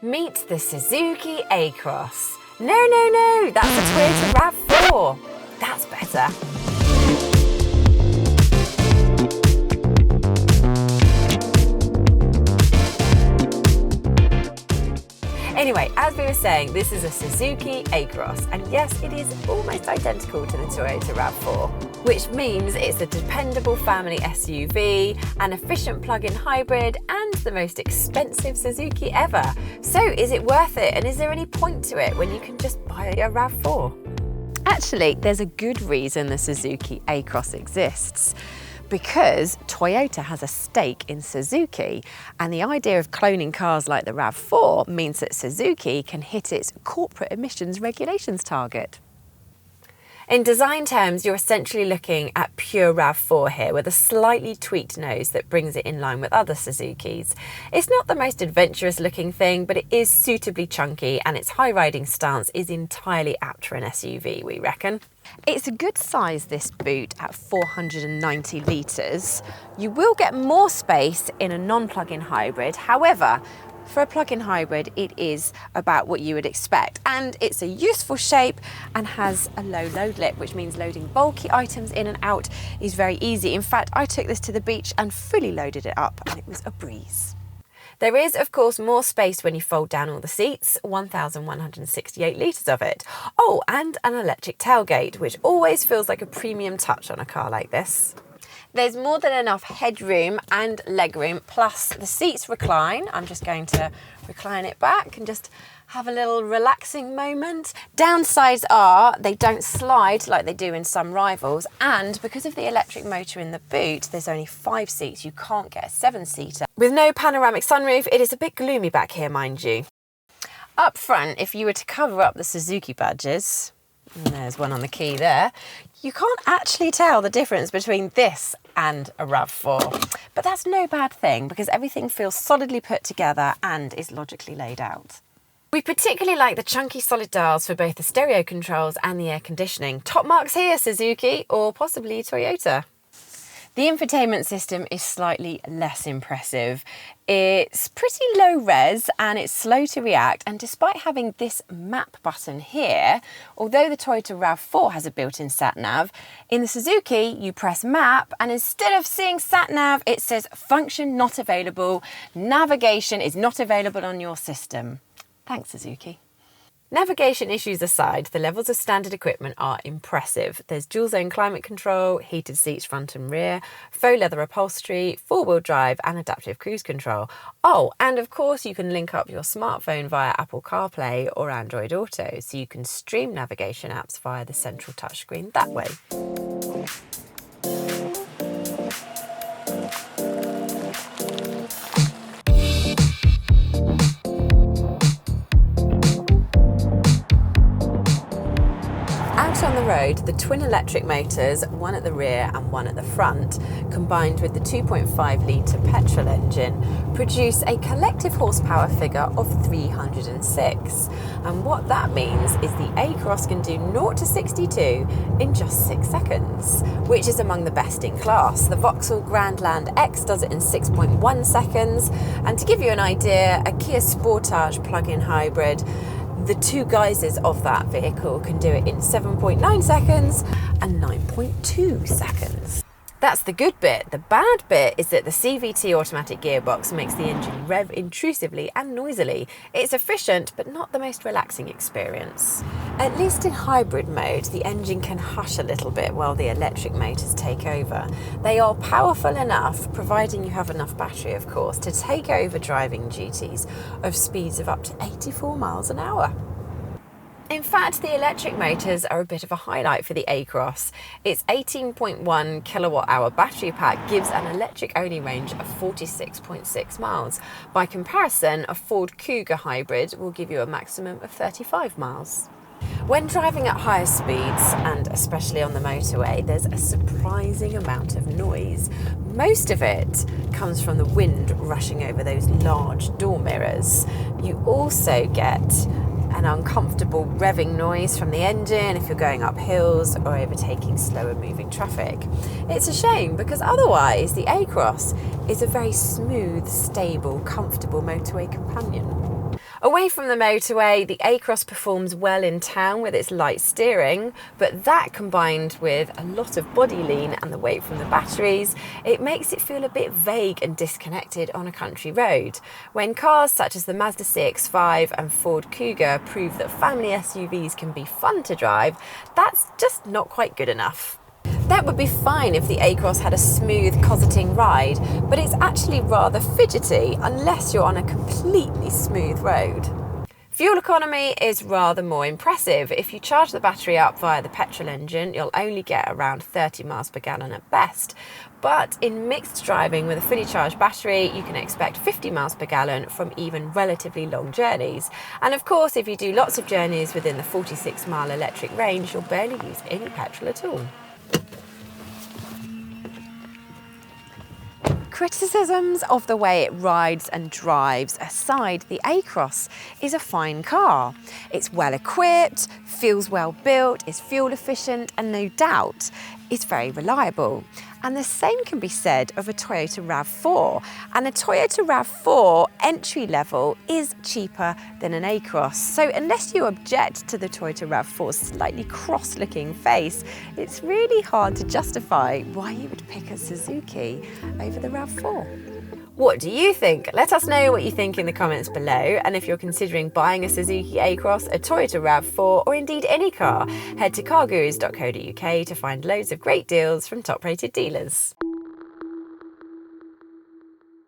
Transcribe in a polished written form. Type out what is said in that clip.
Meet the Suzuki Across. No, that's a Toyota RAV4. That's better. Anyway, as we were saying, this is a Suzuki Across, and yes, it is almost identical to the Toyota RAV4, which means it's a dependable family SUV, an efficient plug-in hybrid, and the most expensive Suzuki ever. So is it worth it, and is there any point to it when you can just buy a RAV4? Actually, there's a good reason the Suzuki Across exists. Because Toyota has a stake in Suzuki, and the idea of cloning cars like the RAV4 means that Suzuki can hit its corporate emissions regulations target. In design terms, you're essentially looking at pure RAV4 here, with a slightly tweaked nose that brings it in line with other Suzukis. It's not the most adventurous looking thing, but it is suitably chunky, and its high riding stance is entirely apt for an SUV, we reckon. It's a good size, this boot, at 490 litres. You will get more space in a non-plug-in hybrid. However, for a plug-in hybrid, it is about what you would expect, and it's a useful shape and has a low load lip, which means loading bulky items in and out is very easy. In fact, I took this to the beach and fully loaded it up, and it was a breeze. There is, of course, more space when you fold down all the seats, 1,168 litres of it. Oh, and an electric tailgate, which always feels like a premium touch on a car like this. There's more than enough headroom and legroom, plus the seats recline. I'm just going to recline it back and just have a little relaxing moment. Downsides are they don't slide like they do in some rivals, and because of the electric motor in the boot, there's only 5 seats. You can't get a 7-seater. With no panoramic sunroof, it is a bit gloomy back here, mind you. Up front, if you were to cover up the Suzuki badges, and there's one on the key there, you can't actually tell the difference between this and a RAV4. But that's no bad thing, because everything feels solidly put together and is logically laid out. We particularly like the chunky solid dials for both the stereo controls and the air conditioning. Top marks here, Suzuki, or possibly Toyota. The infotainment system is slightly less impressive. It's pretty low res and it's slow to react, and despite having this map button here, although the Toyota RAV4 has a built-in sat-nav, in the Suzuki you press map and instead of seeing sat-nav it says function not available, navigation is not available on your system. Thanks, Suzuki. Navigation issues aside, the levels of standard equipment are impressive. There's dual zone climate control, heated seats front and rear, faux leather upholstery, 4-wheel drive and adaptive cruise control. Oh, and of course you can link up your smartphone via Apple CarPlay or Android Auto, so you can stream navigation apps via the central touchscreen that way. On the road, the twin electric motors, one at the rear and one at the front, combined with the 2.5 litre petrol engine, produce a collective horsepower figure of 306. And what that means is the Across can do 0 to 62 in just 6 seconds, which is among the best in class. The Vauxhall Grandland X does it in 6.1 seconds, and to give you an idea, a Kia Sportage plug-in hybrid, the two guises of that vehicle can do it in 7.9 seconds and 9.2 seconds. That's the good bit. The bad bit is that the CVT automatic gearbox makes the engine rev intrusively and noisily. It's efficient, but not the most relaxing experience. At least in hybrid mode, the engine can hush a little bit while the electric motors take over. They are powerful enough, providing you have enough battery, of course, to take over driving duties of speeds of up to 84 miles an hour. In fact, the electric motors are a bit of a highlight for the Across. Its 18.1 kilowatt-hour battery pack gives an electric-only range of 46.6 miles. By comparison, a Ford Kuga hybrid will give you a maximum of 35 miles. When driving at higher speeds, and especially on the motorway, there's a surprising amount of noise. Most of it comes from the wind rushing over those large door mirrors. You also get an uncomfortable revving noise from the engine if you're going up hills or overtaking slower moving traffic. It's a shame, because otherwise the Across is a very smooth, stable, comfortable motorway companion. Away from the motorway, the Across performs well in town with its light steering, but that combined with a lot of body lean and the weight from the batteries, it makes it feel a bit vague and disconnected on a country road. When cars such as the Mazda CX-5 and Ford Kuga prove that family SUVs can be fun to drive, that's just not quite good enough. That would be fine if the Across had a smooth, cosseting ride, but it's actually rather fidgety unless you're on a completely smooth road. Fuel economy is rather more impressive. If you charge the battery up via the petrol engine, you'll only get around 30 miles per gallon at best. But in mixed driving with a fully charged battery, you can expect 50 miles per gallon from even relatively long journeys. And of course, if you do lots of journeys within the 46-mile electric range, you'll barely use any petrol at all. Criticisms of the way it rides and drives aside, the Across is a fine car. It's well equipped, feels well built, is fuel efficient, and no doubt is very reliable. And the same can be said of a Toyota RAV4. And a Toyota RAV4 entry level is cheaper than an Across. So unless you object to the Toyota RAV4's slightly cross-looking face, it's really hard to justify why you would pick a Suzuki over the RAV4. What do you think? Let us know what you think in the comments below, and if you're considering buying a Suzuki Across, a Toyota RAV4, or indeed any car, head to cargurus.co.uk to find loads of great deals from top-rated dealers.